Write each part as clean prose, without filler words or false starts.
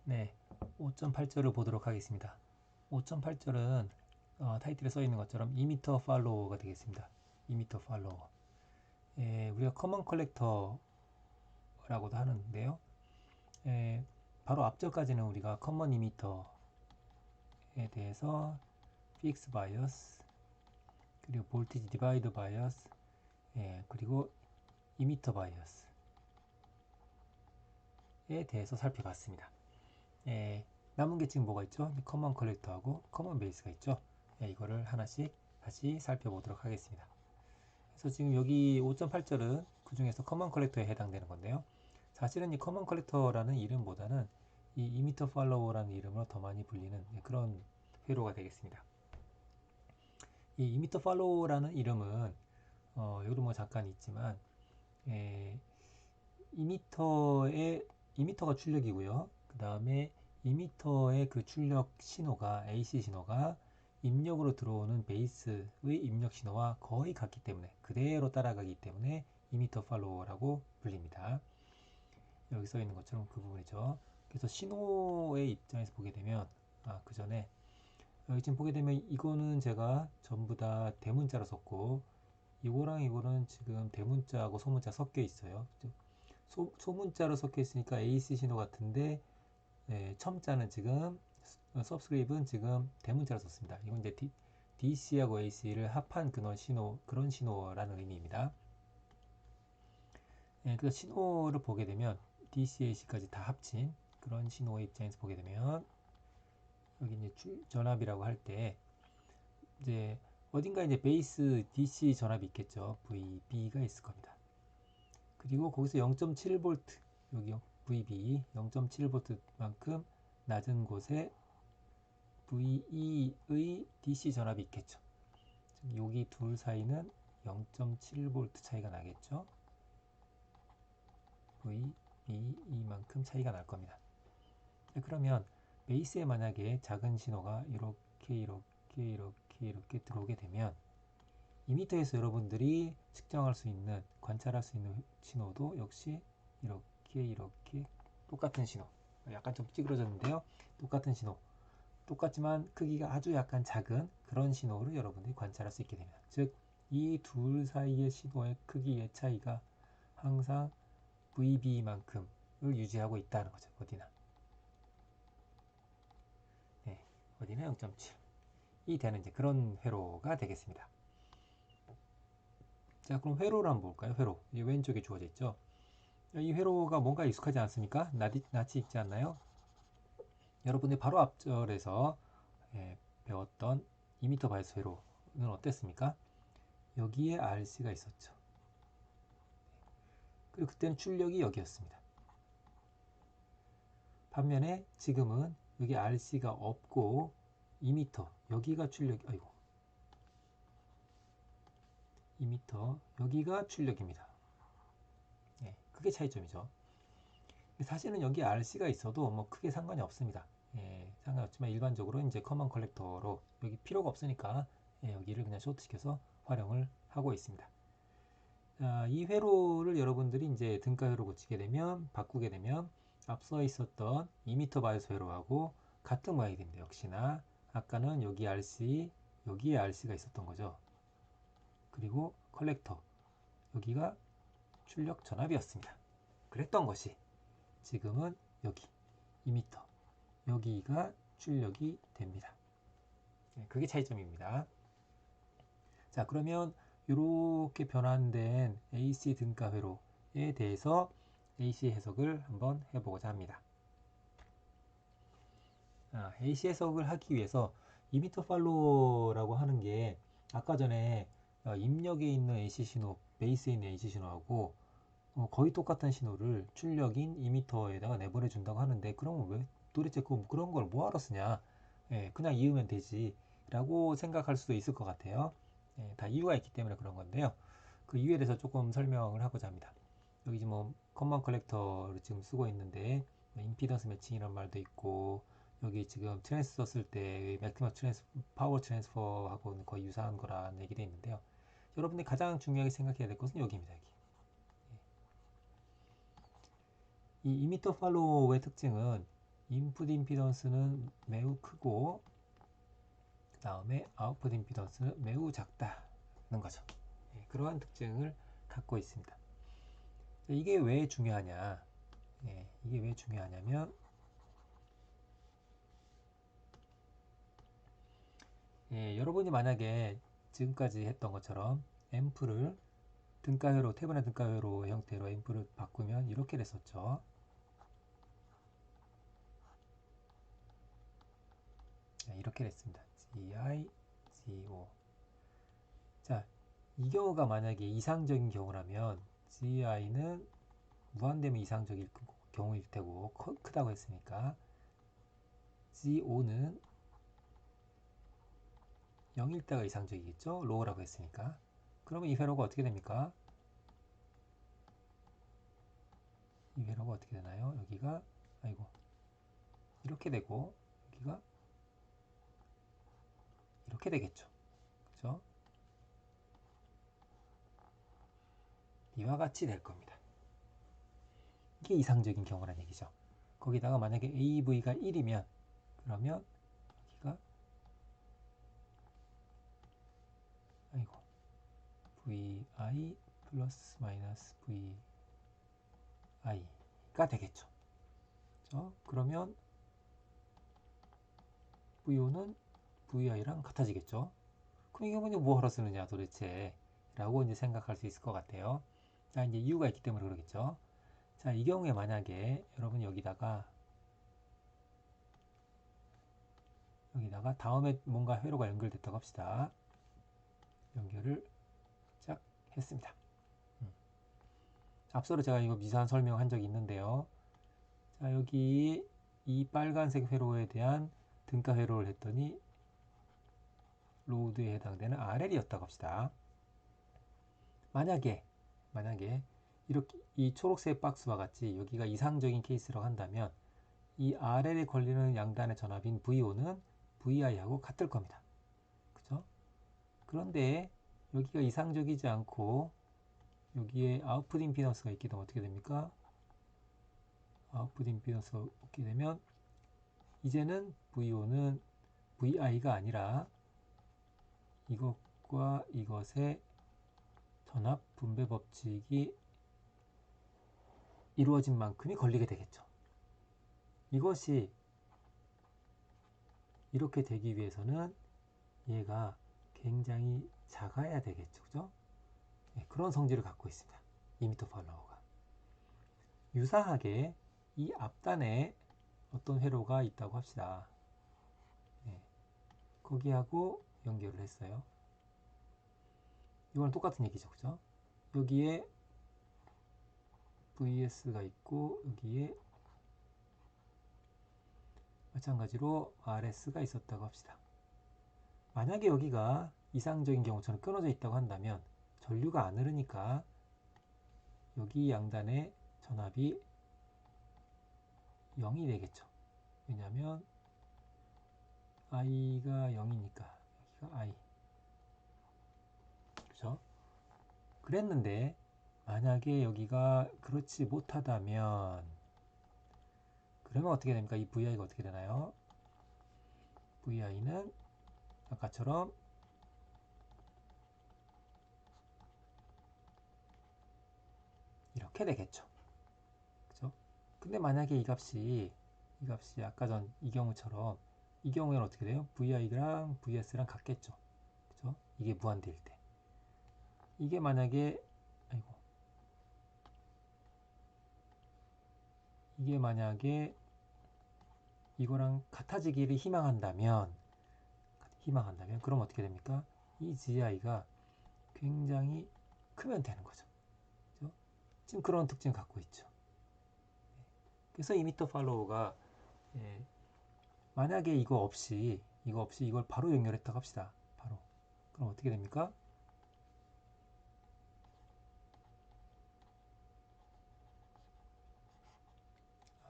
네, 5.8절을 보도록 하겠습니다. 5.8절은 타이틀에 써 있는 것처럼 이미터 팔로워가 되겠습니다. 이미터 팔로워. 우리가 커먼 컬렉터라고도 하는데요. 바로 앞절까지는 우리가 커먼 이미터에 대해서 픽스 바이어스, 그리고 볼티지 디바이더 바이어스, 그리고 이미터 바이어스에 대해서 살펴봤습니다. 남은 게 지금 뭐가 있죠? 커먼 컬렉터하고 커먼 베이스가 있죠. 이거를 하나씩 다시 살펴보도록 하겠습니다. 그래서 지금 여기 5.8절은 그 중에서 커먼 컬렉터에 해당되는 건데요. 사실은 이 커먼 컬렉터라는 이름보다는 이 이미터 팔로워라는 이름으로 더 많이 불리는 그런 회로가 되겠습니다. 이 이미터 팔로워라는 이름은 여기도 뭐 잠깐 있지만 이미터가 출력이고요. 그 다음에 이미터의 그 출력 신호가 AC 신호가 입력으로 들어오는 베이스의 입력 신호와 거의 같기 때문에 그대로 따라가기 때문에 이미터 팔로워라고 불립니다. 여기 써 있는 것처럼 그 부분이죠. 그래서 신호의 입장에서 보게 되면 그 전에 여기 지금 보게 되면 이거는 제가 전부 다 대문자로 썼고 이거랑 이거는 지금 대문자하고 소문자 섞여 있어요. 소문자로 섞여 있으니까 AC 신호 같은데 첨자는 지금 서브스크립은 지금 대문자로 썼습니다. 이건 이제 DC하고 AC를 합한 그런 신호라는 의미입니다. 그래서 신호를 보게 되면 DC, AC까지 다 합친 그런 신호의 입장에서 보게 되면 여기 이제 전압이라고 할 때 이제 어딘가 이제 베이스 DC 전압이 있겠죠. VB가 있을 겁니다. 그리고 거기서 0.7V 여기 VB 0.7V만큼 낮은 곳에 VE의 DC 전압이 있겠죠. 여기 둘 사이는 0.7V 차이가 나겠죠. VE만큼 차이가 날 겁니다. 그러면 베이스에 만약에 작은 신호가 이렇게 들어오게 되면 이미터에서 여러분들이 측정할 수 있는, 관찰할 수 있는 신호도 역시 이렇게 똑같은 신호, 약간 좀 찌그러졌는데요. 똑같은 신호, 똑같지만 크기가 아주 약간 작은 그런 신호를 여러분들이 관찰할 수 있게 됩니다. 즉, 이 둘 사이의 신호의 크기의 차이가 항상 VB만큼을 유지하고 있다는 거죠. 어디나. 어디나 0.7이 되는 이제 그런 회로가 되겠습니다. 자, 그럼 회로를 한번 볼까요? 회로. 이 왼쪽에 주어져 있죠. 이 회로가 뭔가 익숙하지 않습니까? 낯이 익지 않나요? 여러분이 바로 앞절에서 배웠던 2m 바이스 회로는 어땠습니까? 여기에 RC가 있었죠. 그리고 그때는 출력이 여기였습니다. 반면에 지금은 여기 RC가 없고 2m 여기가 출력, 2m 여기가 출력입니다. 그게 차이점이죠. 사실은 여기 RC가 있어도 뭐 크게 상관이 없습니다. 상관이 없지만 일반적으로 이제 커먼 컬렉터로 여기 필요가 없으니까 여기를 그냥 쇼트시켜서 활용을 하고 있습니다. 이 회로를 여러분들이 이제 등가 회로 고치게 되면 바꾸게 되면 앞서 있었던 2m 바이오스 회로하고 같은 모양이 됩니다. 역시나 아까는 여기 RC 여기에 RC가 있었던 거죠. 그리고 컬렉터 여기가 출력 전압이었습니다. 그랬던 것이 지금은 여기 2m 여기가 출력이 됩니다. 그게 차이점입니다. 자, 그러면 이렇게 변환된 AC 등가 회로에 대해서 AC 해석을 한번 해보고자 합니다. AC 해석을 하기 위해서 이미터 팔로워라고 하는 게 아까 전에 입력에 있는 AC 신호, 베이스에 있는 AC 신호하고 거의 똑같은 신호를 출력인 이미터에다가 내보내 준다고 하는데 그러면 왜 도대체 그런 걸 뭐하러 쓰냐? 그냥 이으면 되지 라고 생각할 수도 있을 것 같아요. 다 이유가 있기 때문에 그런 건데요. 그 이유에 대해서 조금 설명을 하고자 합니다. 여기 지금 뭐 커먼 컬렉터를 지금 쓰고 있는데 임피던스 매칭이란 말도 있고 여기 지금 트랜스퍼 쓸 때 맥시멈 파워 트랜스퍼하고는 거의 유사한 거라는 얘기도 있는데요. 여러분들이 가장 중요하게 생각해야 될 것은 여기입니다. 여기. 이 이미터 팔로워의 특징은 인풋 임피던스는 매우 크고 그 다음에 아웃풋 임피던스는 매우 작다는 거죠. 예, 그러한 특징을 갖고 있습니다. 이게 왜 중요하냐? 예, 이게 왜 중요하냐면 예, 여러분이 만약에 지금까지 했던 것처럼 앰프를 등가회로, 태분화 등가회로 형태로 앰프를 바꾸면 이렇게 됐었죠. 네, 이렇게 됐습니다. GI, GO. 자, 이 경우가 만약에 이상적인 경우라면 GI는 무한되면 이상적일 경우일 테고 크다고 했으니까 GO는 0일 때가 이상적이겠죠? 로우라고 했으니까. 그러면 이 회로가 어떻게 됩니까? 이 회로가 어떻게 되나요? 여기가 아이고 이렇게 되고 여기가 이렇게 되겠죠. 그죠? 이와 같이 될 겁니다. 이게 이상적인 경우란 얘기죠. 거기다가 만약에 AV가 1이면 그러면 여기가 아이고 VI 플러스 마이너스 VI가 되겠죠. 그렇죠? 그러면 VO는 VI랑 같아지겠죠. 그럼 이 경우는 뭐하러 쓰느냐 도대체 라고 이제 생각할 수 있을 것 같아요. 자, 이제 이유가 있기 때문에 그러겠죠. 자, 이 경우에 만약에 여러분 여기다가 다음에 뭔가 회로가 연결됐다고 합시다. 연결을 쫙 했습니다. 앞서로 제가 이거 미세한 설명한 적이 있는데요. 자, 여기 이 빨간색 회로에 대한 등가 회로를 했더니 로드에 해당되는 RL이었다고 합시다. 만약에 이렇게 이 초록색 박스와 같이 여기가 이상적인 케이스라고 한다면 이 RL에 걸리는 양단의 전압인 VO는 VI하고 같을 겁니다. 그죠? 그런데 여기가 이상적이지 않고 여기에 아웃풋 임피던스가 있게 되면 어떻게 됩니까? 아웃풋 임피던스가 있게 되면 이제는 VO는 VI가 아니라 이것과 이것의 전압 분배 법칙이 이루어진 만큼이 걸리게 되겠죠. 이것이 이렇게 되기 위해서는 얘가 굉장히 작아야 되겠죠. 그죠? 네, 그런 성질을 갖고 있습니다. 이미터 팔로워가. 유사하게 이 앞단에 어떤 회로가 있다고 합시다. 네, 거기하고 연결을 했어요. 이건 똑같은 얘기죠. 그죠? 여기에 VS가 있고 여기에 마찬가지로 RS가 있었다고 합시다. 만약에 여기가 이상적인 경우처럼 끊어져 있다고 한다면 전류가 안 흐르니까 여기 양단의 전압이 0이 되겠죠. 왜냐하면 I가 0이니까 여기가 I. 그죠? 그랬는데 만약에 여기가 그렇지 못하다면 그러면 어떻게 됩니까? 이 VI가 어떻게 되나요? VI는 아까처럼 이렇게 되겠죠. 그죠? 근데 만약에 이 값이 아까 전 이 경우처럼 이 경우에는 어떻게 돼요? VI랑 VS랑 같겠죠. 그죠? 이게 무한대일 때. 이게 만약에 아이고 이게 만약에 이거랑 같아지기를 희망한다면 그럼 어떻게 됩니까? 이 GI가 굉장히 크면 되는 거죠. 그죠? 지금 그런 특징을 갖고 있죠. 그래서 이미터 팔로워가 만약에 이거 없이 이걸 바로 연결했다고 합시다. 바로. 그럼 어떻게 됩니까?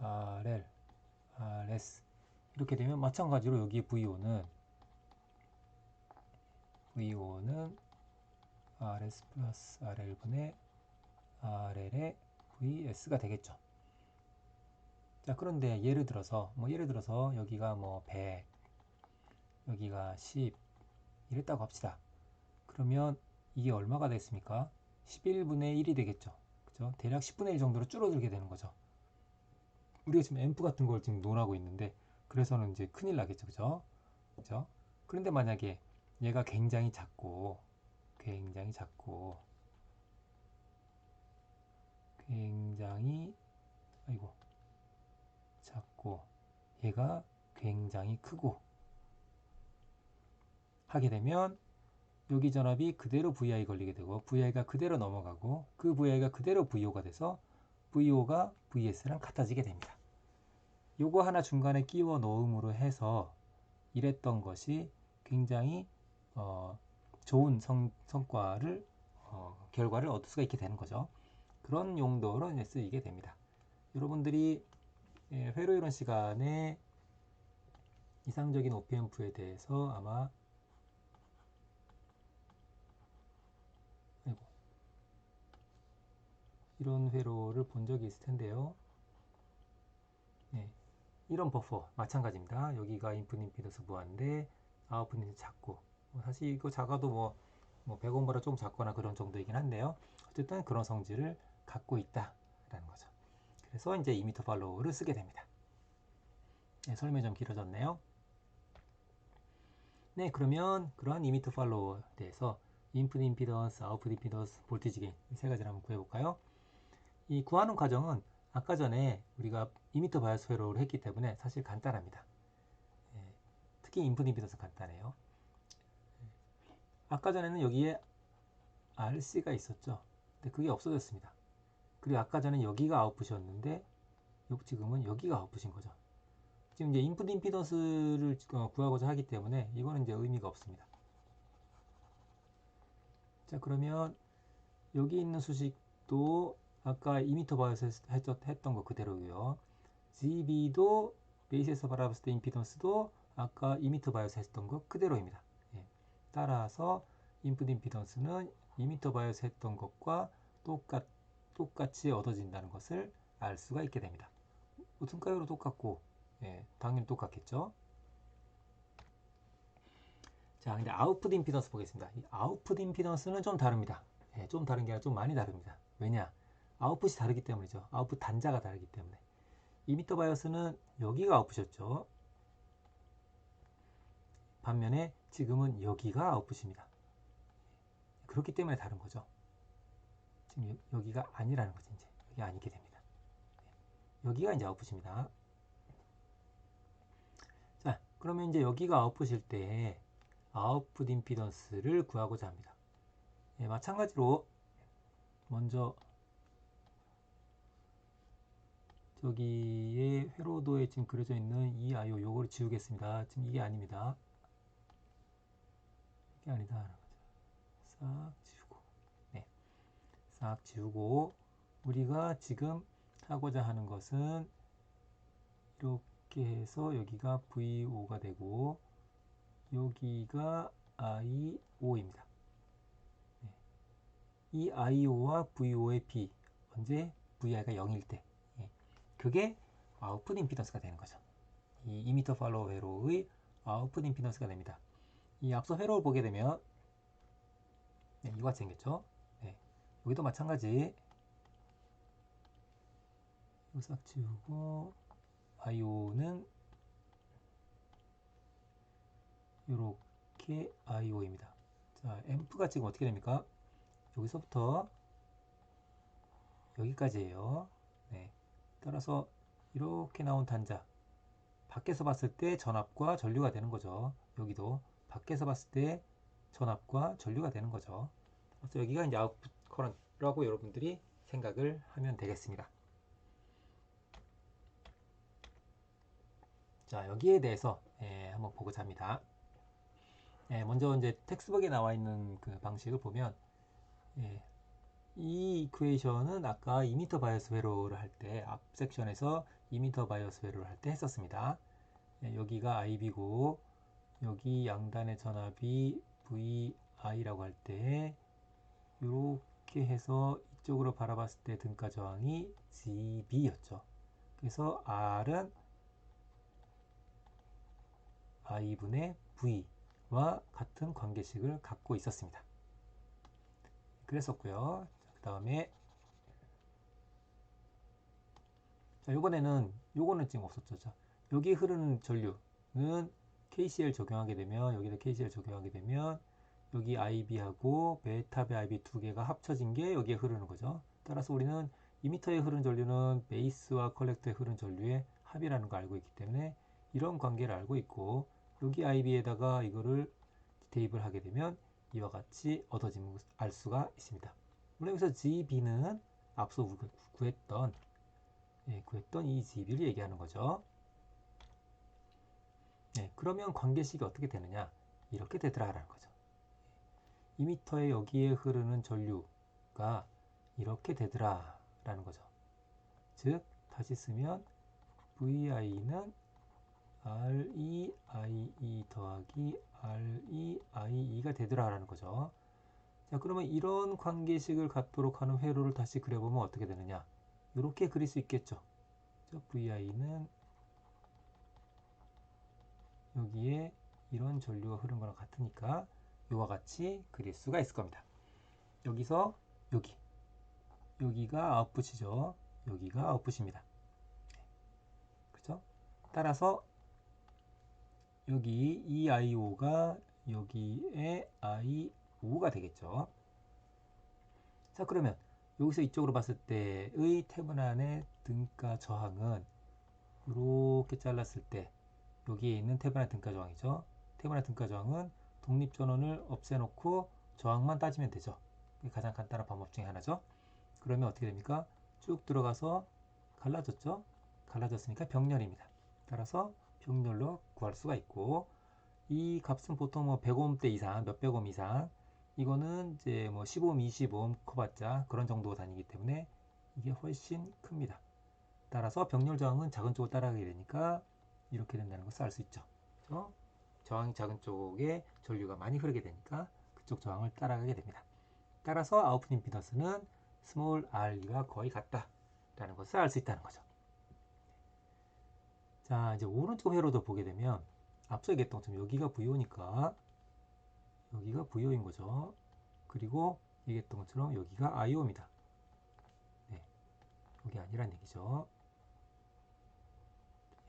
RL, RS 이렇게 되면 마찬가지로 여기 VO는 RS 플러스 RL분의 RL의 VS가 되겠죠. 자, 그런데 예를 들어서 여기가 뭐 100, 여기가 10 이랬다고 합시다. 그러면 이게 얼마가 됐습니까? 11분의 1이 되겠죠. 그죠? 대략 10분의 1 정도로 줄어들게 되는 거죠. 우리가 지금 앰프 같은 걸 지금 논하고 있는데, 그래서는 이제 큰일 나겠죠. 그죠? 그죠? 그런데 만약에 얘가 굉장히 아이고, 작고, 얘가 굉장히 크고 하게 되면 여기 전압이 그대로 VI 걸리게 되고 VI가 그대로 넘어가고 그 VI가 그대로 VO가 돼서 VO가 VS랑 같아지게 됩니다. 요거 하나 중간에 끼워 넣음으로 해서 이랬던 것이 굉장히 좋은 성과를 결과를 얻을 수가 있게 되는 거죠. 그런 용도로 이제 쓰이게 됩니다. 여러분들이 회로 이론 시간에 이상적인 OP앰프에 대해서 아마 이런 회로를 본 적이 있을 텐데요. 네, 이런 버퍼 마찬가지입니다. 여기가 인풋 임피던스 무한대, 아웃풋 임피던스 작고, 사실 이거 작아도 뭐 100ohm보다 좀 작거나 그런 정도이긴 한데요. 어쨌든 그런 성질을 갖고 있다라는 거죠. 그래서 이제 이미터 팔로우를 쓰게 됩니다. 네, 설명이 좀 길어졌네요. 네, 그러면 그러한 이미터 팔로우에 대해서 인풋 임피던스, 아웃풋 임피던스, 볼티지 게인 이 세 가지를 한번 구해볼까요? 이 구하는 과정은 아까 전에 우리가 이미터 바이어스 회로를 했기 때문에 사실 간단합니다. 특히 인풋 임피던스 간단해요. 아까 전에는 여기에 RC가 있었죠. 근데 그게 없어졌습니다. 그리고 아까 전에 여기가 아웃풋이었는데 지금은 여기가 아웃풋인 거죠. 지금 이제 인풋 임피던스를 구하고자 하기 때문에 이거는 이제 의미가 없습니다. 자, 그러면 여기 있는 수식도 아까 이미터 바이어스 했던 거 그대로고요. GB도 베이스에서 바라봤을 때 임피던스도 아까 이미터 바이어스 했던 거 그대로입니다. 예. 따라서 인풋 임피던스는 이미터 바이어스 했던 것과 똑같이 얻어진다는 것을 알 수가 있게 됩니다. 등가율도 똑같고, 예, 당연히 똑같겠죠. 자, 근데 아웃풋 임피던스 보겠습니다. 이 아웃풋 임피던스는 좀 다릅니다. 예, 좀 다른 게 아니라 좀 많이 다릅니다. 왜냐? 아웃풋이 다르기 때문이죠. 아웃풋 단자가 다르기 때문에. 이미터 바이어스는 여기가 아웃풋이었죠. 반면에 지금은 여기가 아웃풋입니다. 그렇기 때문에 다른 거죠. 지금 여기가 아니라는 거죠. 이제 여기 아니게 됩니다. 여기가 이제 아웃풋입니다. 자, 그러면 이제 여기가 아웃풋일 때 아웃풋 임피던스를 구하고자 합니다. 예, 마찬가지로 먼저 저기에 회로도에 지금 그려져 있는 이 IO 요거를 지우겠습니다. 지금 이게 아닙니다. 이게 아니다. 싹 지우고, 네, 싹 지우고 우리가 지금 하고자 하는 것은 이렇게 해서 여기가 VO가 되고 여기가 IO입니다. 네. 이 IO와 VO의 B 언제 VI가 0일 때 그게 아웃풋 임피던스가 되는 거죠. 이 이미터 팔로우 회로의 아웃풋 임피던스가 됩니다. 이 앞서 회로를 보게 되면 네, 이와 같이 생겼죠. 네, 여기도 마찬가지 이거 싹 지우고 IO는 이렇게 IO입니다. 자, 앰프가 지금 어떻게 됩니까? 여기서부터 여기까지예요. 네, 따라서 이렇게 나온 단자 밖에서 봤을 때 전압과 전류가 되는 거죠. 여기도 밖에서 봤을 때 전압과 전류가 되는 거죠. 그래서 여기가 이제 아웃풋 커런트라고 여러분들이 생각을 하면 되겠습니다. 자, 여기에 대해서 한번 보고자 합니다. 먼저 이제 텍스트북에 나와 있는 그 방식을 보면 이 이퀘이션은 아까 이미터 바이어스 회로를 할 때 앞 섹션에서 이미터 바이어스 회로를 할 때 했었습니다. 여기가 IB고 여기 양단의 전압이 VI라고 할 때 이렇게 해서 이쪽으로 바라봤을 때 등가 저항이 GB였죠. 그래서 R은 I분의 V와 같은 관계식을 갖고 있었습니다. 그랬었고요. 그 다음에 자, 요거는 지금 없었죠. 자, 여기 흐르는 전류는 KCL 적용하게 되면, 여기다 KCL 적용하게 되면, 여기 IB하고 베타배 IB 두 개가 합쳐진 게 여기에 흐르는 거죠. 따라서 우리는 이미터에 흐르는 전류는 베이스와 컬렉터에 흐르는 전류의 합이라는 걸 알고 있기 때문에 이런 관계를 알고 있고, 여기 IB에다가 이거를 대입을 하게 되면 이와 같이 얻어짐을 알 수가 있습니다. 물론 여기서 GB는 앞서 구했던 이 GB를 얘기하는 거죠. 그러면 관계식이 어떻게 되느냐? 이렇게 되더라라는 거죠. 2m에 여기에 흐르는 전류가 이렇게 되더라라는 거죠. 즉, 다시 쓰면 VI는 REIE 더하기 REIE가 되더라라는 거죠. 자, 그러면 이런 관계식을 갖도록 하는 회로를 다시 그려보면 어떻게 되느냐? 이렇게 그릴 수 있겠죠. VI는 여기에 이런 전류가 흐른 거랑 같으니까 이와 같이 그릴 수가 있을 겁니다. 여기서 여기가 아웃풋이죠. 여기가 아웃풋입니다. 그렇죠? 따라서 여기 이 IO가 여기에 IO가 되겠죠. 자, 그러면 여기서 이쪽으로 봤을 때의 태분안의 등가 저항은 이렇게 잘랐을 때 여기에 있는 태분안 등가 저항이죠. 태분안 등가 저항은 독립전원을 없애놓고 저항만 따지면 되죠. 그게 가장 간단한 방법 중에 하나죠. 그러면 어떻게 됩니까? 쭉 들어가서 갈라졌죠. 갈라졌으니까 병렬입니다. 따라서 병렬로 구할 수가 있고, 이 값은 보통 뭐 100ohm대 이상, 몇백 ohm 이상, 이거는 이제 뭐 15ohm, 20ohm 커봤자 그런 정도 다니기 때문에 이게 훨씬 큽니다. 따라서 병렬 저항은 작은 쪽을 따라가게 되니까 이렇게 된다는 것을 알 수 있죠. 그렇죠? 저항이 작은 쪽에 전류가 많이 흐르게 되니까 그쪽 저항을 따라가게 됩니다. 따라서 아웃풋 임피던스는 스몰 r가 거의 같다라는 것을 알 수 있다는 거죠. 자, 이제 오른쪽 회로도 보게 되면 앞서 얘기했던 것처럼 여기가 VO니까 여기가 VO인 거죠. 그리고 얘기했던 것처럼 여기가 IO입니다. 네, 여기 아니란 얘기죠.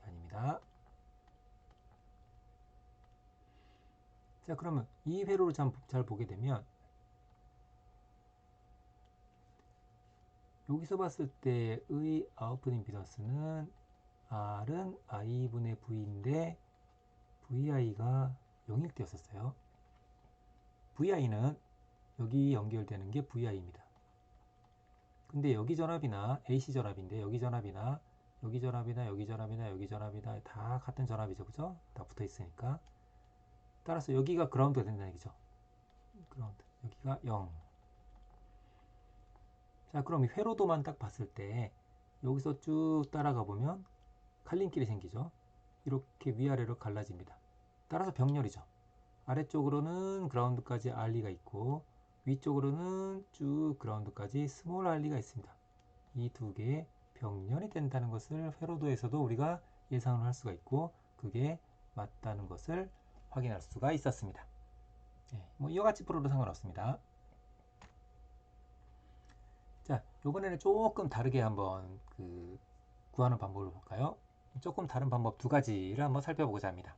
아닙니다. 자, 그러면 이 회로를 잘 보게 되면 여기서 봤을 때의 아웃풋 임피던스는 R은 I분의 V인데 VI가 0일 때였었어요. VI는 여기 연결되는 게 VI입니다. 근데 여기 전압이나 AC 전압인데 여기 전압이나 여기 전압이나 여기 전압이나 여기 전압이나 다 같은 전압이죠. 그죠? 다 붙어 있으니까. 따라서 여기가 그라운드가 된다는 얘기죠. 그라운드. 여기가 0. 자, 그럼 이 회로도만 딱 봤을 때 여기서 쭉 따라가 보면 갈림길이 생기죠. 이렇게 위아래로 갈라집니다. 따라서 병렬이죠. 아래쪽으로는 그라운드까지 RE가 있고 위쪽으로는 쭉 그라운드까지 스몰 RE가 있습니다. 이 두 개의 병렬이 된다는 것을 회로도에서도 우리가 예상을 할 수가 있고 그게 맞다는 것을 확인할 수가 있었습니다. 뭐 이와 같이 풀어도 상관없습니다. 자, 이번에는 조금 다르게 한번 구하는 방법을 볼까요? 조금 다른 방법 두 가지를 한번 살펴보고자 합니다.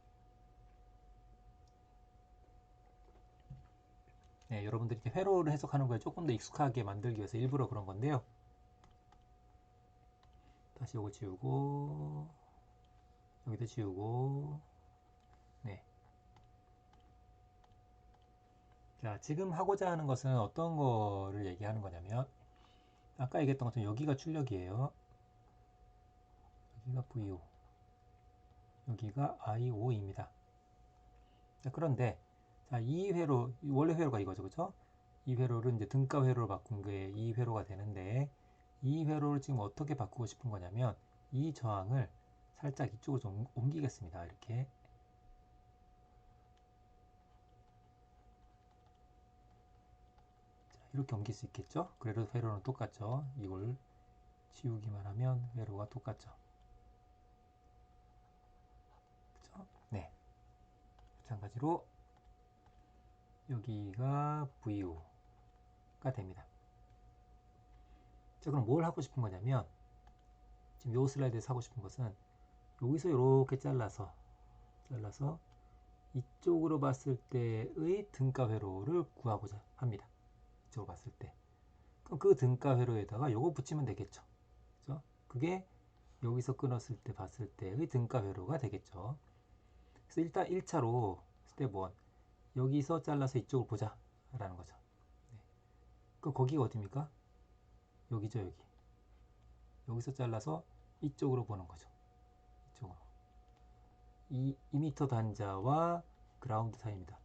여러분들이 이렇게 회로를 해석하는 거에 조금 더 익숙하게 만들기 위해서 일부러 그런 건데요. 다시 요거 지우고 여기도 지우고 네. 자, 지금 하고자 하는 것은 어떤 거를 얘기하는 거냐면 아까 얘기했던 것처럼 여기가 출력이에요. 여기가 VO 여기가 IO입니다. 자, 그런데 자, 이 회로 원래 회로가 이거죠. 그죠? 이 회로를 이제 등가 회로로 바꾼 게 이 회로가 되는데 이 회로를 지금 어떻게 바꾸고 싶은 거냐면 이 저항을 살짝 이쪽으로 좀 옮기겠습니다. 이렇게. 자, 이렇게 옮길 수 있겠죠? 그래도 회로는 똑같죠? 이걸 지우기만 하면 회로가 똑같죠? 마찬가지로 여기가 VU가 됩니다. 자, 그럼 뭘 하고 싶은 거냐면 지금 요 슬라이드에서 하고 싶은 것은 여기서 이렇게 잘라서 이쪽으로 봤을 때의 등가 회로를 구하고자 합니다. 이쪽으로 봤을 때. 그럼 그 등가 회로에다가 요거 붙이면 되겠죠. 그죠? 그게 여기서 끊었을 때 봤을 때의 등가 회로가 되겠죠. 그래서 일단 1차로 스텝 1 여기서 잘라서 이쪽을 보자 라는 거죠. 네. 그럼 거기가 어디입니까? 여기죠. 여기서 잘라서 이쪽으로 보는 거죠. 이쪽으로. 이 2m 단자와 그라운드 사이입니다.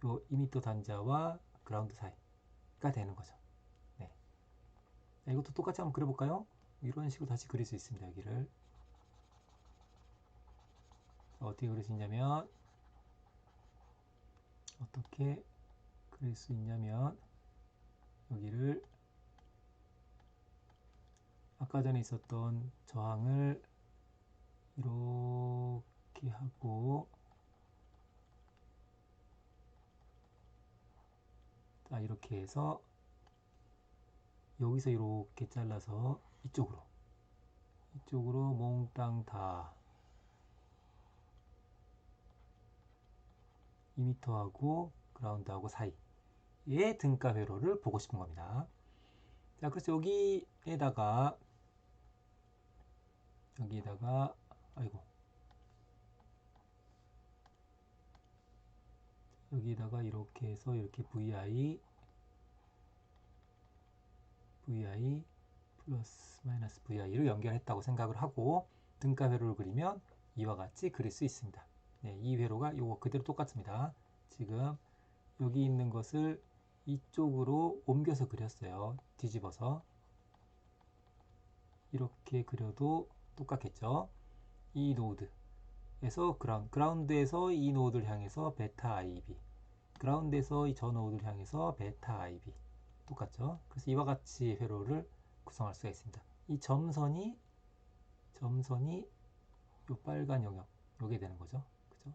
요 2m 단자와 그라운드 사이가 되는 거죠. 네. 자, 이것도 똑같이 한번 그려볼까요? 이런 식으로 다시 그릴 수 있습니다. 여기를 어떻게 그릴 수 있냐면 여기를 아까 전에 있었던 저항을 이렇게 하고 자, 이렇게 해서 여기서 이렇게 잘라서 이쪽으로 몽땅 다 2m하고 그라운드하고 사이의 등가 회로를 보고 싶은 겁니다. 자, 그래서 여기에다가 여기다가 이렇게 해서 이렇게 VI 플러스 마이너스 VI를 연결했다고 생각을 하고 등가 회로를 그리면 이와 같이 그릴 수 있습니다. 네, 이 회로가 요거 그대로 똑같습니다. 지금 여기 있는 것을 이쪽으로 옮겨서 그렸어요. 뒤집어서 이렇게 그려도 똑같겠죠. 이 노드에서 그라운드에서 이 노드를 향해서 베타 IB, 그라운드에서 이 저 노드를 향해서 베타 IB 똑같죠. 그래서 이와 같이 회로를 구성할 수가 있습니다. 이 점선이 요 빨간 영역 요게 되는 거죠. 그죠? 네.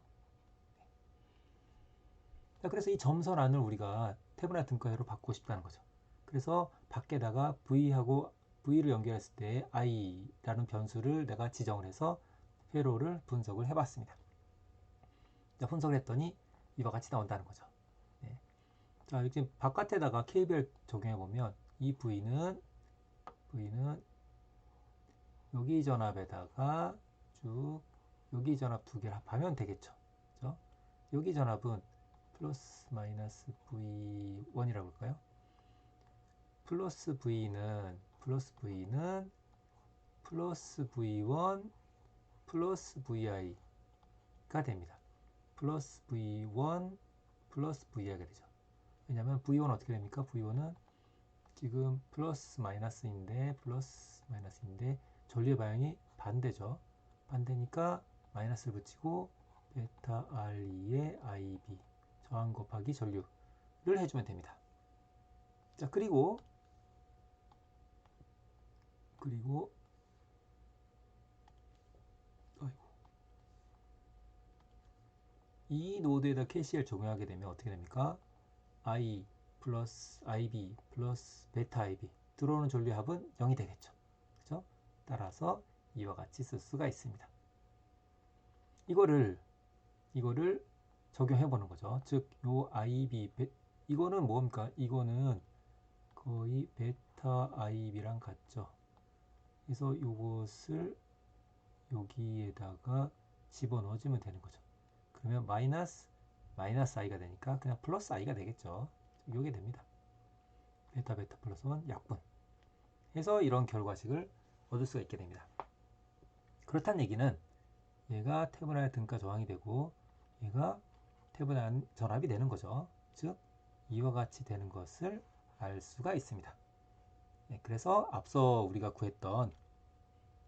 자, 그래서 이 점선 안을 우리가 태분화 등가회로 바꾸고 싶다는 거죠. 그래서 밖에다가 V를 연결했을 때 I라는 변수를 내가 지정을 해서 회로를 분석을 해봤습니다. 자, 분석을 했더니 이와 같이 나온다는 거죠. 네. 자, 지금 바깥에다가 KBL 적용해 보면 이 V는 여기 전압에다가 쭉 여기 전압 두 개를 합하면 되겠죠. 그죠? 여기 전압은 플러스 마이너스 V1이라고 할까요? 플러스 V는 플러스 V1 플러스 VI가 됩니다. 플러스 V1 플러스 VI가 되죠. 왜냐하면 V1 어떻게 됩니까? V1은 지금 플러스 마이너스인데 전류의 방향이 반대죠. 반대니까 마이너스를 붙이고 베타 R2의 IB 저항 곱하기 전류를 해주면 됩니다. 자, 그리고 이 노드에다 KCL 적용하게 되면 어떻게 됩니까? I 플러스 IB 플러스 베타 IB 들어오는 전류의 합은 0이 되겠죠. 그죠? 따라서 이와 같이 쓸 수가 있습니다. 이거를 적용해 보는 거죠. 즉, 요 IB 이거는 뭡니까? 이거는 거의 베타 IB랑 같죠. 그래서 이것을 여기에다가 집어넣어주면 되는 거죠. 그러면 마이너스 I가 되니까 그냥 플러스 I가 되겠죠. 이게 됩니다. 베타 플러스 1 약분 해서 이런 결과식을 얻을 수가 있게 됩니다. 그렇다는 얘기는 얘가 태분화의 등가 저항이 되고 얘가 태분화 전압이 되는 거죠. 즉 이와 같이 되는 것을 알 수가 있습니다. 네, 그래서 앞서 우리가 구했던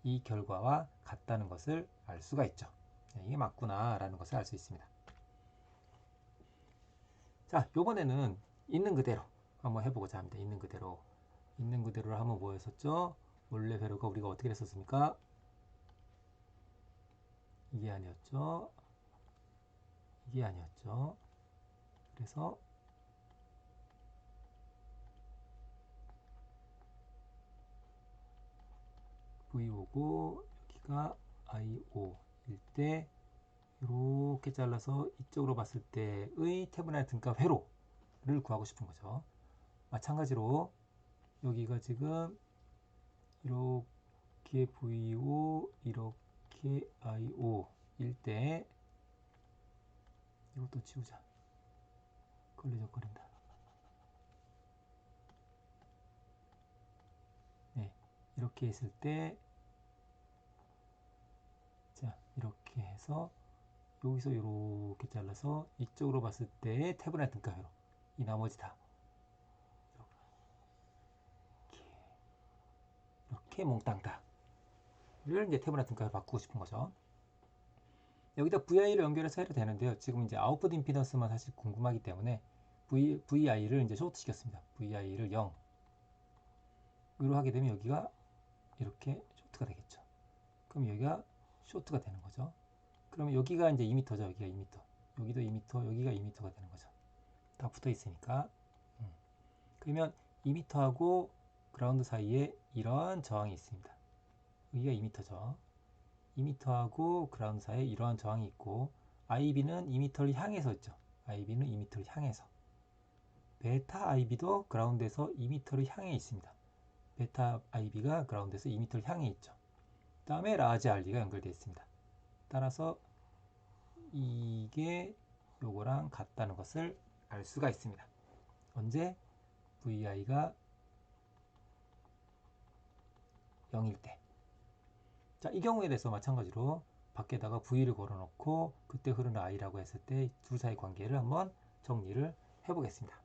이 결과와 같다는 것을 알 수가 있죠. 네, 이게 맞구나 라는 것을 알 수 있습니다. 자, 요번에는 있는 그대로 한번 해보고자 합니다. 있는 그대로를 하면 뭐였었죠? 원래 회로가 우리가 어떻게 했었습니까? 이게 아니었죠. 이게 아니었죠. 그래서 VO고 여기가 IO일 때 이렇게 잘라서 이쪽으로 봤을 때의 태분의 등가 회로를 구하고 싶은 거죠. 마찬가지로 여기가 지금 이렇게 VO 이렇게 IO일 때 이것도 지우자. 걸리적거린다. 네, 이렇게 했을 때 자, 이렇게 해서 여기서 이렇게 잘라서 이쪽으로 봤을 때 태분의 등가 회로 이 나머지 다 이렇게 몽땅 다를 이제 태분의 등가로 바꾸고 싶은 거죠. 여기다 VI를 연결해서 해도 되는데요. 지금 이제 아웃풋 임피던스만 사실 궁금하기 때문에 VI를 이제 쇼트 시켰습니다. VI를 0으로 하게 되면 여기가 이렇게 쇼트가 되겠죠. 그럼 여기가 쇼트가 되는 거죠. 그러면 여기가 이제 2m죠. 여기가 2m. 여기도 2m, 여기가 2m가 되는 거죠. 다 붙어 있으니까. 그러면 2m하고 그라운드 사이에 이러한 저항이 있습니다. 여기가 2m죠. 2m하고 그라운드 사이에 이러한 저항이 있고 IB는 2m를 향해서 있죠. IB는 2m를 향해서. 베타 IB도 그라운드에서 2m를 향해 있습니다. 베타 IB가 그라운드에서 2m를 향해 있죠. 그 다음에 라지 RD가 연결되어 있습니다. 따라서 이게 요거랑 같다는 것을 알 수가 있습니다. 언제? VI가 0일 때. 자, 이 경우에 대해서 마찬가지로 밖에다가 V를 걸어놓고 그때 흐르는 I라고 했을 때 둘 사이 관계를 한번 정리를 해보겠습니다.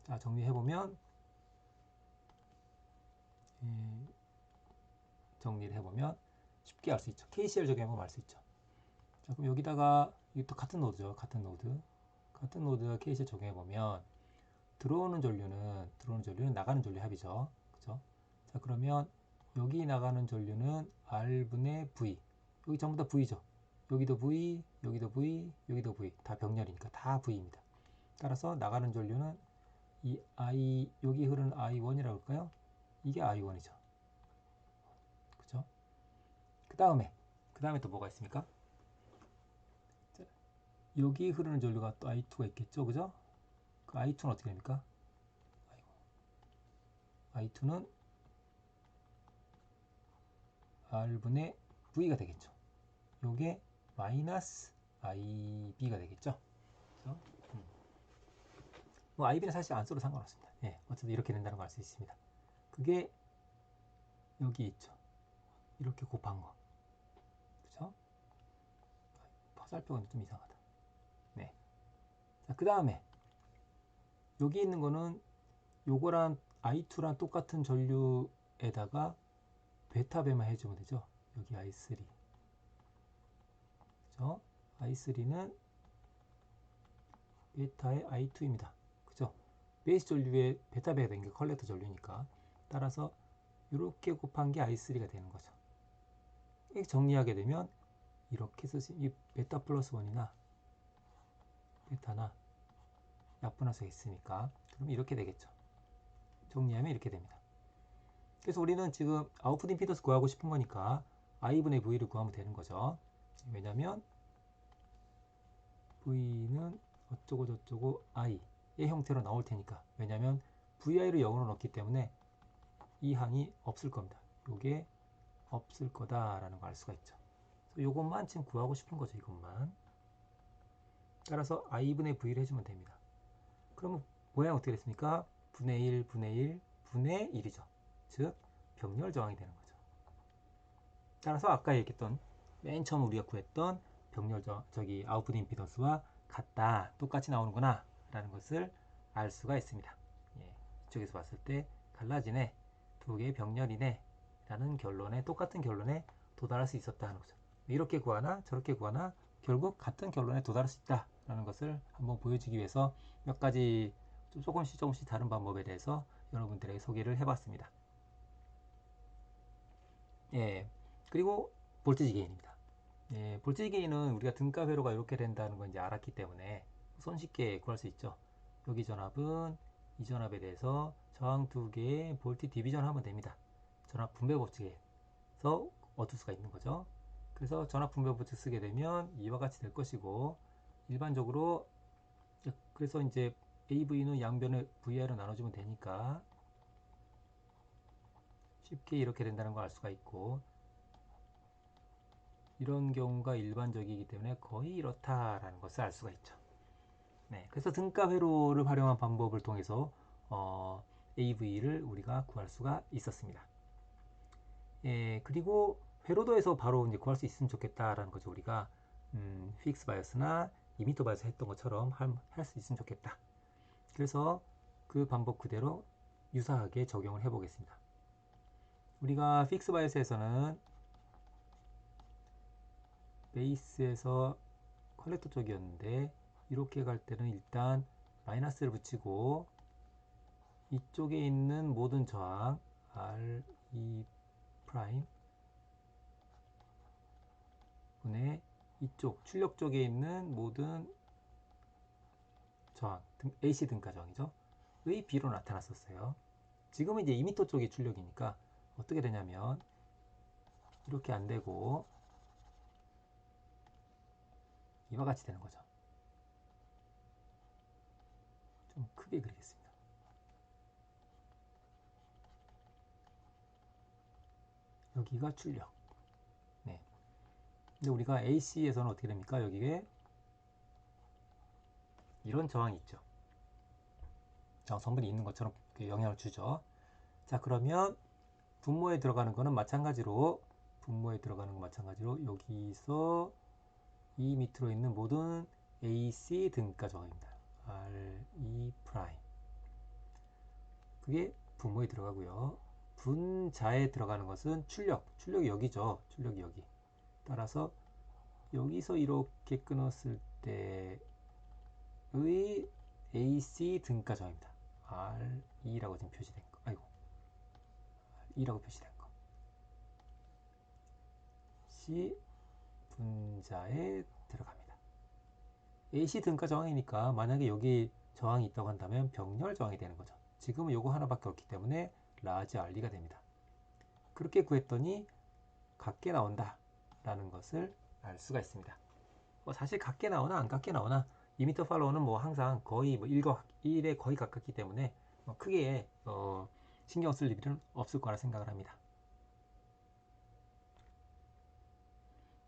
자, 정리해보면 쉽게 알 수 있죠. KCL 적용하면 알 수 있죠. 자, 그럼 여기다가 이것도 같은 노드죠. 같은 노드 KCL 적용해보면 들어오는 전류는 나가는 전류 합이죠. 그죠? 자, 그러면 여기 나가는 전류는 R분의 V. 여기 전부 다 V죠. 여기도 V, 여기도 V, 여기도 V. 다 병렬이니까 다 V입니다. 따라서 나가는 전류는 이 I, 여기 흐르는 I1이라고 할까요? 이게 I1이죠. 그죠? 그 다음에 또 뭐가 있습니까? 자, 여기 흐르는 전류가 또 I2가 있겠죠. 그죠? 그 I2는 어떻게 됩니까? I2는 R분의 V가 되겠죠. 요게 마이너스 IB가 되겠죠. 그래서 뭐 IB는 사실 안 써도 상관없습니다. 예, 어쨌든 이렇게 된다는 걸 알 수 있습니다. 그게 여기 있죠. 이렇게 곱한 거. 그죠? 화살표가 좀 이상하다. 네. 자, 그 다음에 여기 있는 거는 요거랑 I2랑 똑같은 전류에다가 베타배만 해주면 되죠. 여기 I3. 그죠? I3는 베타의 I2입니다. 그죠? 베이스 전류의 베타배가 된 게 컬렉터 전류니까. 따라서 이렇게 곱한 게 I3가 되는 거죠. 이렇게 정리하게 되면 이렇게 이 베타 플러스 1이나 베타나 약분할 있으니까 그럼 이렇게 되겠죠. 정리하면 이렇게 됩니다. 그래서 우리는 지금 아웃풋 임피던스 구하고 싶은 거니까 I분의 V를 구하면 되는 거죠. 왜냐면 V는 어쩌고 저쩌고 I의 형태로 나올 테니까. 왜냐면 VI를 0으로 넣기 때문에 이 항이 없을 겁니다. 요게 없을 거다라는 걸 알 수가 있죠. 그래서 요것만 지금 구하고 싶은 거죠. 이것만. 따라서 I분의 V를 해주면 됩니다. 그러면 모양 어떻게 됐습니까? 분의 1, 분의 1, 분의 1이죠. 즉 병렬 저항이 되는 거죠. 따라서 아까 얘기했던 맨 처음 우리가 구했던 병렬 아웃풋 임피던스와 같다, 똑같이 나오는구나 라는 것을 알 수가 있습니다. 예, 이쪽에서 봤을 때 갈라지네, 두 개의 병렬이네 라는 결론에, 똑같은 결론에 도달할 수 있었다 하는 거죠. 이렇게 구하나 저렇게 구하나 결국 같은 결론에 도달할 수 있다 라는 것을 한번 보여주기 위해서 몇 가지 조금씩 다른 방법에 대해서 여러분들에게 소개를 해봤습니다. 예, 그리고 볼티지 게인입니다. 볼티지 게인은 우리가 등가 회로가 이렇게 된다는 걸 이제 알았기 때문에 손쉽게 구할 수 있죠. 여기 전압은 이 전압에 대해서 저항 두 개의 볼트 디비전 하면 됩니다. 전압 분배 법칙에서 얻을 수가 있는 거죠. 그래서 전압 분배 법칙 쓰게 되면 이와 같이 될 것이고, 일반적으로 그래서 이제 AV는 양변을 VI로 나눠주면 되니까 쉽게 이렇게 된다는 걸 알 수가 있고, 이런 경우가 일반적이기 때문에 거의 이렇다라는 것을 알 수가 있죠. 네, 그래서 등가 회로를 활용한 방법을 통해서 AV를 우리가 구할 수가 있었습니다. 그리고 회로도에서 바로 이제 구할 수 있으면 좋겠다라는 거죠. 우리가 픽스 바이어스나 이미터 바이어스 했던 것처럼 할 수 있으면 좋겠다. 그래서 그 방법 그대로 유사하게 적용을 해 보겠습니다. 우리가 픽스 바이어스에서는 베이스에서 컬렉터 쪽이었는데, 이렇게 갈 때는 일단 마이너스를 붙이고 이쪽에 있는 모든 저항 RE 프라임 분의 이쪽 출력 쪽에 있는 모든 저항 AC 등가 저항이죠. 의 B로 나타났었어요. 지금은 이제 2m 쪽이 출력이니까 어떻게 되냐면 이렇게 안 되고 이와 같이 되는 거죠. 좀 크게 그리겠습니다. 여기가 출력. 네. 근데 우리가 AC에서는 어떻게 됩니까? 여기에 이런 저항이 있죠. 저항 성분이 있는 것처럼 영향을 주죠. 자, 그러면 분모에 들어가는 거는 마찬가지로 여기서 이 밑으로 있는 모든 AC 등가 저항입니다. RE 프라임. 그게 분모에 들어가고요. 분자에 들어가는 것은 출력이 여기죠. 출력이 여기. 따라서 여기서 이렇게 끊었을 때의 AC 등가 저항입니다. RE라고 지금 표시된 거. 아이고. E라고 표시된 거. C 분자에 들어갑니다. AC 등가 저항이니까 만약에 여기 저항이 있다고 한다면 병렬 저항이 되는 거죠. 지금은 요거 하나밖에 없기 때문에 라지 RE가 됩니다. 그렇게 구했더니 같게 나온다 라는 것을 알 수가 있습니다. 사실 같게 나오나 안 같게 나오나 2m 팔로우는 뭐 항상 거의 뭐 1에 거의 가깝기 때문에 크게 신경 쓸 일은 없을 거라 생각을 합니다.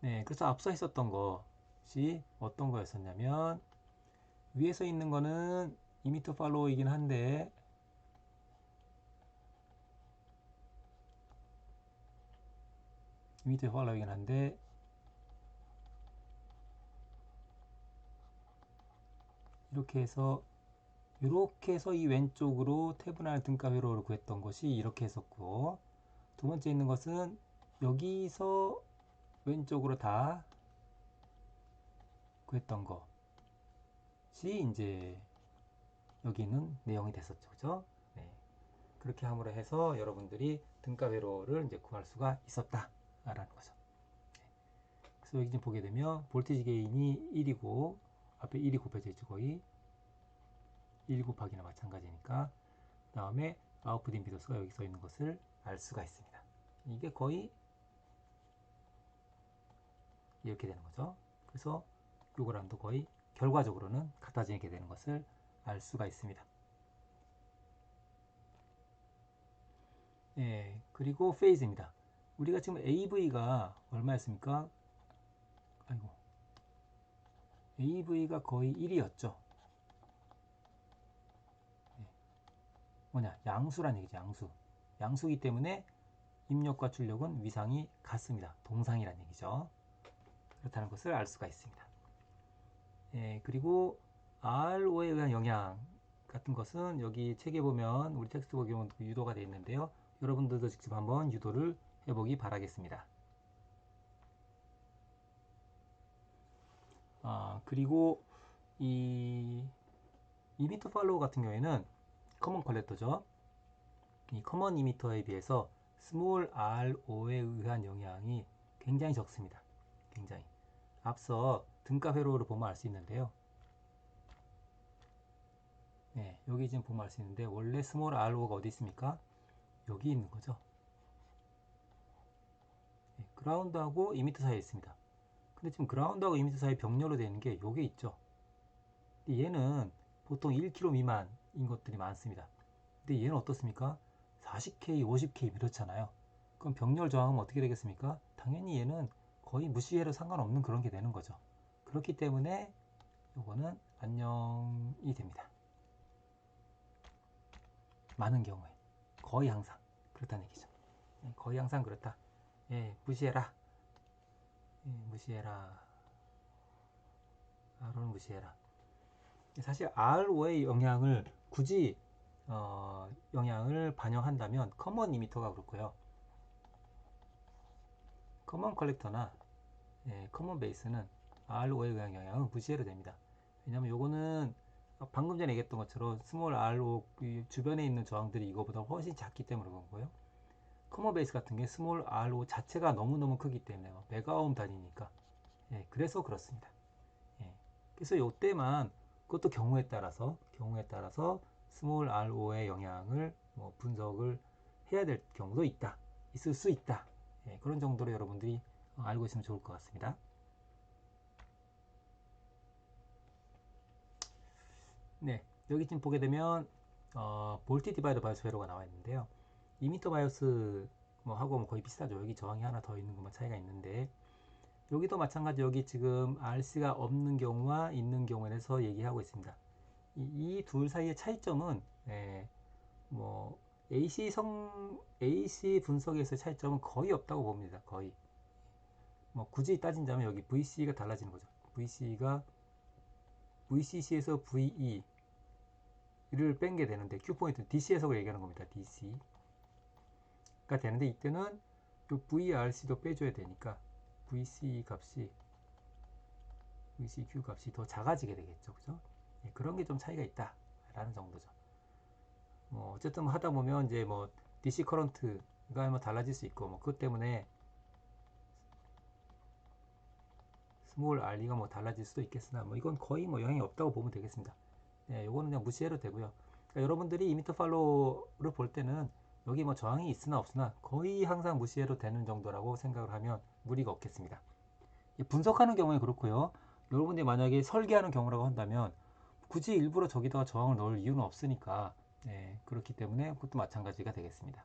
네, 그래서 앞서 했었던 것이 어떤 거였었냐면, 위에서 있는 거는 2m 팔로우이긴 한데 이렇게 해서 이 왼쪽으로 태분할 등가 회로를 구했던 것이 이렇게 했었고, 두 번째 있는 것은 여기서 왼쪽으로 다 구했던 것이 이제 여기 있는 내용이 됐었죠. 그죠? 네. 그렇게 함으로 해서 여러분들이 등가 회로를 이제 구할 수가 있었다라는 거죠. 그래서 여기 지금 보게 되면 볼티지 게인이 1이고 앞에 1이 곱해져 있죠. 거의 1 곱하기나 마찬가지니까, 그 다음에 아웃풋 임피던스가 여기 써 있는 것을 알 수가 있습니다. 이게 거의 이렇게 되는 거죠. 그래서 요거랑도 거의 결과적으로는 같아지게 되는 것을 알 수가 있습니다. 예, 그리고 페이즈입니다. 우리가 지금 AV가 얼마였습니까? 아이고, AV가 거의 1이었죠. 예, 뭐냐, 양수란 얘기죠. 양수이기 때문에 입력과 출력은 위상이 같습니다. 동상이란 얘기죠. 그렇다는 것을 알 수가 있습니다. 예, 그리고 RO에 의한 영향 같은 것은 여기 책에 보면 우리 텍스트북에 보면 유도가 되어 있는데요. 여러분들도 직접 한번 유도를 해보기 바라겠습니다. 그리고 이 이미터 팔로우 같은 경우에는 커먼 컬렉터죠. 이 커먼 이미터에 비해서 스몰 RO에 의한 영향이 굉장히 적습니다. 굉장히. 앞서 등가 회로를 보면 알 수 있는데요. 네, 여기 지금 보면 알 수 있는데 원래 스몰 RO가 어디 있습니까? 여기 있는 거죠. 네, 그라운드하고 이미터 사이에 있습니다. 근데 지금 그라운드하고 이미터 사이 병렬로 되어 있는 게 여기 있죠. 근데 얘는 보통 1km 미만인 것들이 많습니다. 근데 얘는 어떻습니까? 40K, 50K 이렇잖아요. 그럼 병렬 저항은 어떻게 되겠습니까? 당연히 얘는 거의 무시해도 상관없는 그런 게 되는 거죠. 그렇기 때문에 요거는 안녕이 됩니다. 많은 경우에 거의 항상 그렇다는 얘기죠. 거의 항상 그렇다. 예, 무시해라. 예, 무시해라. R은 무시해라. 사실 RO의 영향을 굳이 영향을 반영한다면 커먼 이미터가 그렇고요. 커먼 컬렉터나 커먼 베이스는 RO에 의한 영향은 무시해도 됩니다. 왜냐면 요거는 방금 전에 얘기했던 것처럼 스몰 RO 주변에 있는 저항들이 이거보다 훨씬 작기 때문에 그런 거고요. 커먼 베이스 같은 게 스몰 RO 자체가 너무너무 크기 때문에 메가옴 단위니까 그래서 그렇습니다. 그래서 요때만 그것도 경우에 따라서 스몰 RO의 영향을 분석을 해야 될 경우도 있을 수 있다. 그런 정도로 여러분들이 알고 있으면 좋을 것 같습니다. 네, 여기 지금 보게 되면 볼티 디바이더 바이오스 회로가 나와 있는데요. 2m 바이오스 하고 거의 비슷하죠. 여기 저항이 하나 더 있는 것만 차이가 있는데 여기도 마찬가지 여기 지금 RC가 없는 경우와 있는 경우에 대해서 얘기하고 있습니다. 이 둘 사이의 차이점은 AC 분석에서의 차이점은 거의 없다고 봅니다. 거의. 굳이 따진다면 여기 VC가 달라지는 거죠. VCC에서 VE를 뺀 게 되는데 Q포인트 DC 해석을 얘기하는 겁니다. DC가 되는데 이때는 요 VRC도 빼줘야 되니까 VCQ 값이 더 작아지게 되겠죠. 그죠? 그런 게 좀 차이가 있다라는 정도죠. 어쨌든 하다 보면 이제 DC 커런트가 달라질 수 있고 그것 때문에 스몰 R가 달라질 수도 있겠으나 이건 거의 영향이 없다고 보면 되겠습니다. 요거는 그냥 무시해도 되고요. 그러니까 여러분들이 이미터 팔로우를 볼 때는 여기 저항이 있으나 없으나 거의 항상 무시해도 되는 정도라고 생각을 하면 무리가 없겠습니다. 분석하는 경우에 그렇고요. 여러분들이 만약에 설계하는 경우라고 한다면 굳이 일부러 저기다가 저항을 넣을 이유는 없으니까 그렇기 때문에 그것도 마찬가지가 되겠습니다.